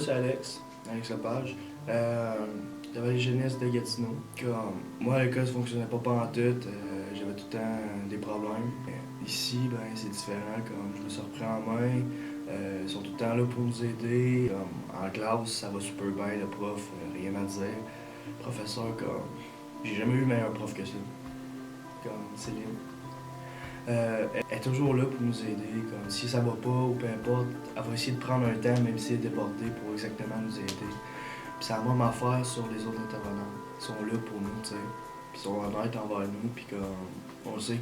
c'est Alex Lepage. De Vallée Jeunesse de Gatineau. Comme, moi, à l'école, ça fonctionnait pas pantoute. J'avais tout le temps des problèmes. Ici, ben, c'est différent. Comme, je me suis repris en main. Ils sont tout le temps là pour nous aider. En classe, ça va super bien. Le prof, rien à dire. Le professeur, comme, j'ai jamais eu meilleur prof que ça. Comme Céline. Elle est toujours là pour nous aider. Comme, si ça va pas ou peu importe, elle va essayer de prendre un temps, même si elle est débordée, pour exactement nous aider. Puis c'est la même affaire sur les autres intervenants. Ils sont là pour nous, tu sais. Puis ils sont honnêtes envers nous, puis comme, on sait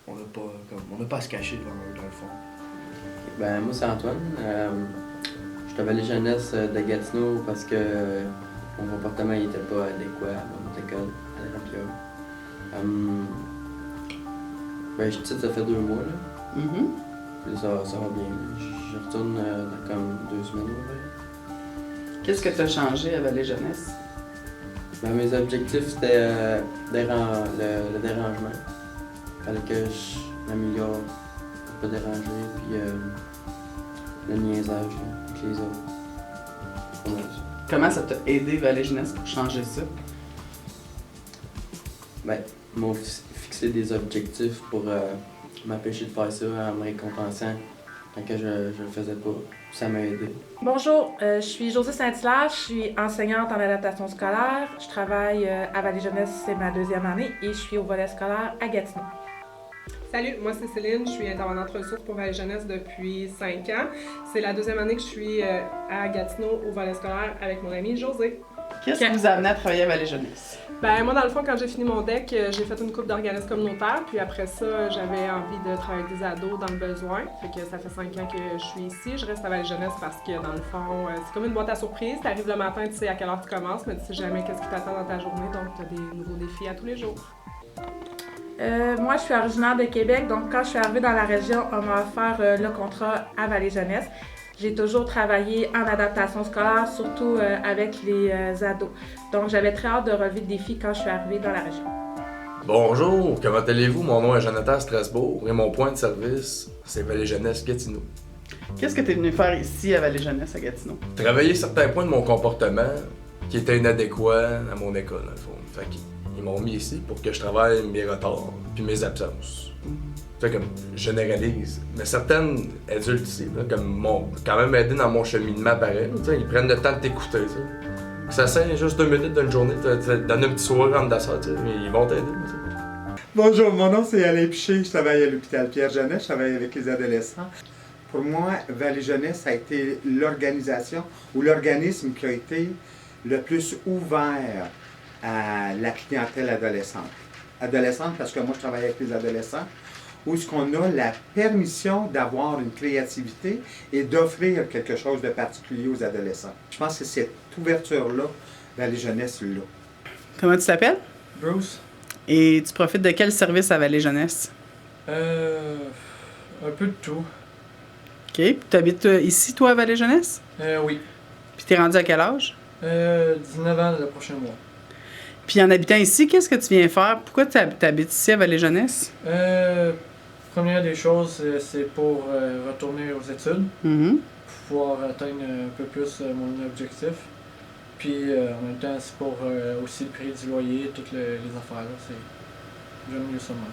qu'on n'a pas à se cacher devant eux, dans le fond. Ben, moi, c'est Antoine. Je suis à Vallée Jeunesse de Gatineau parce que mon comportement n'était pas adéquat à mon école, à la Rampia. Ben, je suis ici, ça fait 2 mois, là. Puis ça va bien. Je retourne dans comme 2 semaines, ouais. Qu'est-ce que tu as changé à Vallée Jeunesse? Ben, mes objectifs, c'était le dérangement. Il fallait que je m'améliore pour pas déranger, puis le niaisage là, avec les autres. Comment ça t'a aidé Vallée Jeunesse pour changer ça? Ben, ils m'ont fixé des objectifs pour m'empêcher de faire ça en me récompensant quand que je le faisais pas. Ça m'a aidé. Bonjour, je suis Josée Saint-Hilaire, je suis enseignante en adaptation scolaire. Je travaille à Vallée Jeunesse, c'est ma 2e année et je suis au volet scolaire à Gatineau. Salut, moi c'est Céline, je suis intervenante ressources pour Vallée Jeunesse depuis 5 ans. C'est la 2e année que je suis à Gatineau au volet scolaire avec mon amie Josée. Qu'est-ce qui vous a amené à travailler à Vallée Jeunesse? Ben moi dans le fond quand j'ai fini mon DEC, j'ai fait une couple d'organismes communautaires, puis après ça j'avais envie de travailler avec des ados dans le besoin. Fait que ça fait 5 ans que je suis ici. Je reste à Vallée Jeunesse parce que dans le fond c'est comme une boîte à surprise. T'arrives le matin, tu sais à quelle heure tu commences, mais tu sais jamais qu'est-ce qui t'attend dans ta journée, donc t'as des nouveaux défis à tous les jours. Moi, je suis originaire de Québec, donc quand je suis arrivée dans la région, on m'a offert le contrat à Vallée Jeunesse. J'ai toujours travaillé en adaptation scolaire, surtout avec les ados. Donc, j'avais très hâte de relever le défi quand je suis arrivée dans la région. Bonjour, comment allez-vous? Mon nom est Jonathan Strasbourg et mon point de service, c'est Vallée Jeunesse Gatineau. Qu'est-ce que tu es venu faire ici à Vallée Jeunesse à Gatineau? Travailler certains points de mon comportement qui étaient inadéquats à mon école, dans le fond. Fait qu'ils m'ont mis ici pour que je travaille mes retards puis mes absences. Fait comme, je généralise. Mais certaines adultes ici, là, comme m'ont quand même aidé dans mon cheminement pareil. Ils prennent le temps de t'écouter. Ça sert juste 2 minutes d'une journée, donne un petit sourire en dedans ça, mais ils vont t'aider. Bonjour, mon nom c'est Alain Piché, je travaille à l'hôpital Pierre-Jeunesse, je travaille avec les adolescents. Pour moi, Vallée Jeunesse a été l'organisation ou l'organisme qui a été le plus ouvert à la clientèle adolescente. Adolescente parce que moi je travaille avec les adolescents, où est-ce qu'on a la permission d'avoir une créativité et d'offrir quelque chose de particulier aux adolescents. Je pense que cette ouverture-là, Vallée Jeunesse, là. Comment tu t'appelles? Bruce. Et tu profites de quel service à Vallée Jeunesse? Un peu de tout. OK. Puis tu habites ici, toi, à Vallée Jeunesse? Oui. Puis t'es rendu à quel âge? 19 ans le prochain mois. Puis en habitant ici, qu'est-ce que tu viens faire? Pourquoi tu habites ici à Vallée Jeunesse? Première des choses, c'est pour retourner aux études, pouvoir atteindre un peu plus mon objectif. Puis en même temps, c'est pour aussi le prix du loyer, toutes les affaires là. J'aime mieux ça même.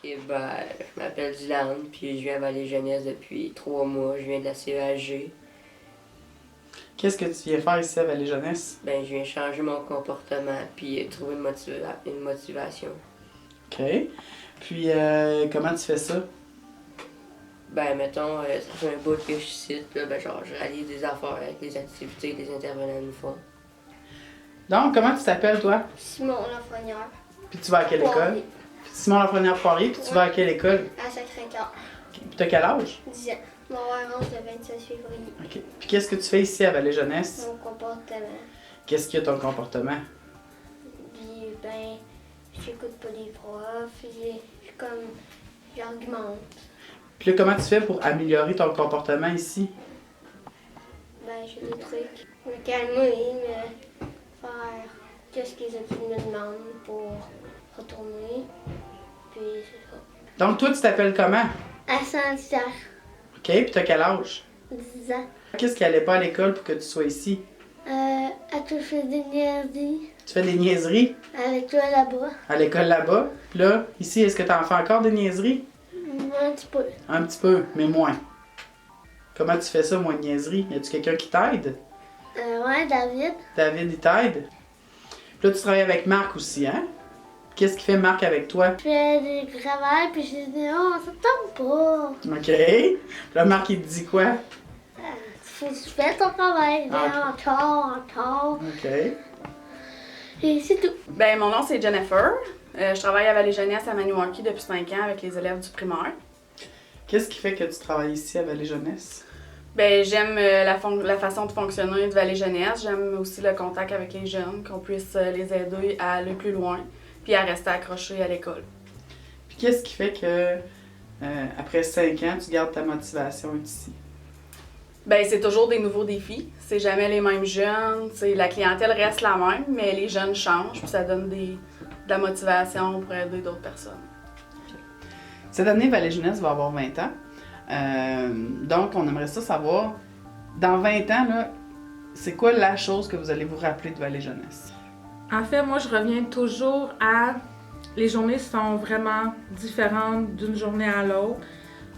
Ok, ben, je m'appelle Dylan, puis je viens à Vallée Jeunesse depuis 3 mois. Je viens de la CEAG. Qu'est-ce que tu viens faire ici à Vallée Jeunesse? Ben, je viens changer mon comportement, puis trouver une motivation. OK. Puis comment tu fais ça? Ben, mettons, ça fait un bout que je cite, là, ben, genre, je réalise des affaires avec les activités que les intervenants nous font. Donc, comment tu t'appelles, toi? Simon Lafrenière. Puis tu vas à quelle école? Simon Lafrenière-Poirier, puis tu vas à quelle école? À Sacré-Cœur. Okay. Puis t'as quel âge? 10 ans. Mon avoir 11 le 27 février. OK. Puis qu'est-ce que tu fais ici à Vallée Jeunesse? Mon comportement. Qu'est-ce que ton comportement? Puis, ben, j'écoute pas les profs, j'argumente. Puis là, comment tu fais pour améliorer ton comportement ici? Ben, j'ai des trucs. Me calmer, faire qu'est-ce que les études me demandent pour retourner. Puis, c'est ça. Donc, toi, tu t'appelles comment? À Saint-Hilaire. OK. Puis t'as quel âge? 10 ans. Qu'est-ce qui allait pas à l'école pour que tu sois ici? À que je fais des niaiseries Tu fais des niaiseries avec toi là-bas. à l'école là-bas. Puis là, ici, est-ce que tu en fais encore des niaiseries? Un petit peu. Un petit peu, mais moins. Comment tu fais ça, moins de niaiseries? Y a-tu quelqu'un qui t'aide? Ouais, David. David, il t'aide? Puis là, tu travailles avec Marc aussi, hein? Qu'est-ce qui fait Marc avec toi? Je fais des travails, puis je dis, oh, ça tombe pas. OK. Puis là, Marc, il te dit quoi? Tu fais ton travail. Ah, Encore. OK. Et c'est tout. Ben, mon nom, c'est Jennifer. Je travaille à Vallée-Jeunesse à Maniwaki depuis 5 ans avec les élèves du primaire. Qu'est-ce qui fait que tu travailles ici à Vallée-Jeunesse? Ben, j'aime la façon de fonctionner de Vallée-Jeunesse. J'aime aussi le contact avec les jeunes, qu'on puisse les aider à aller plus loin puis à rester accrochés à l'école. Puis qu'est-ce qui fait que, après 5 ans, tu gardes ta motivation ici? Ben, c'est toujours des nouveaux défis. C'est jamais les mêmes jeunes. T'sais, la clientèle reste la même, mais les jeunes changent puis ça donne de la motivation pour aider d'autres personnes. Cette année, Vallée-Jeunesse va avoir 20 ans. Donc, on aimerait ça savoir, dans 20 ans, là, c'est quoi la chose que vous allez vous rappeler de Vallée-Jeunesse? En fait, moi, je reviens toujours à... Les journées sont vraiment différentes d'une journée à l'autre.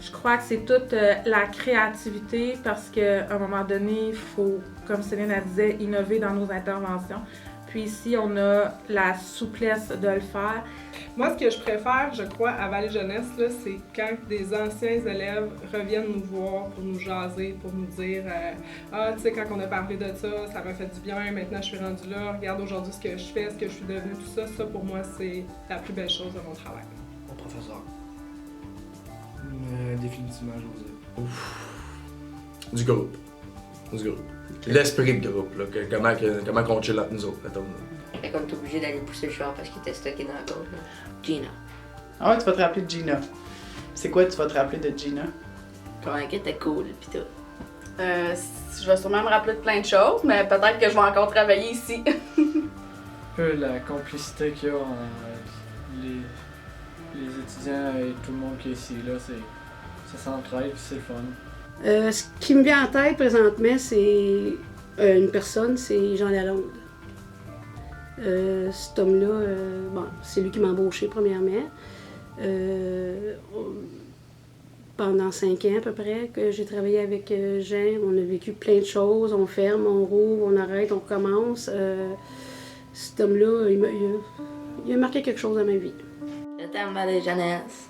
Je crois que c'est toute la créativité parce qu'à un moment donné, il faut, comme Céline la disait, innover dans nos interventions. Puis ici, on a la souplesse de le faire. Moi, ce que je préfère, je crois, à Vallée-Jeunesse, là, c'est quand des anciens élèves reviennent nous voir pour nous jaser, pour nous dire ah, tu sais, quand on a parlé de ça, ça m'a fait du bien, maintenant je suis rendue là, regarde aujourd'hui ce que je fais, ce que je suis devenue, tout ça. Ça, pour moi, c'est la plus belle chose de mon travail. Mon professeur. Définitivement, José. Du groupe. L'esprit de groupe, là. Comment qu'on chill entre nous autres, mettons. Fait qu'on est obligé d'aller pousser le char parce qu'il était stocké dans la côte. Gina. Ah ouais, tu vas te rappeler de Gina. C'est quoi tu vas te rappeler de Gina? Comment elle était cool, pis tout. Je vais sûrement me rappeler de plein de choses, mais peut-être que je vais encore travailler ici. Un peu la complicité qu'il y a entre les étudiants et tout le monde qui est ici, là, ça s'entraide, c'est le fun. Ce qui me vient en tête présentement, c'est une personne, c'est Jean Lalonde. Cet homme-là, bon, c'est lui qui m'a embauché premièrement. Pendant 5 ans à peu près que j'ai travaillé avec Jean, on a vécu plein de choses, on ferme, on rouvre, on arrête, on recommence. Cet homme-là, il a marqué quelque chose dans ma vie. Je t'aime, Vallée-Jeunesse.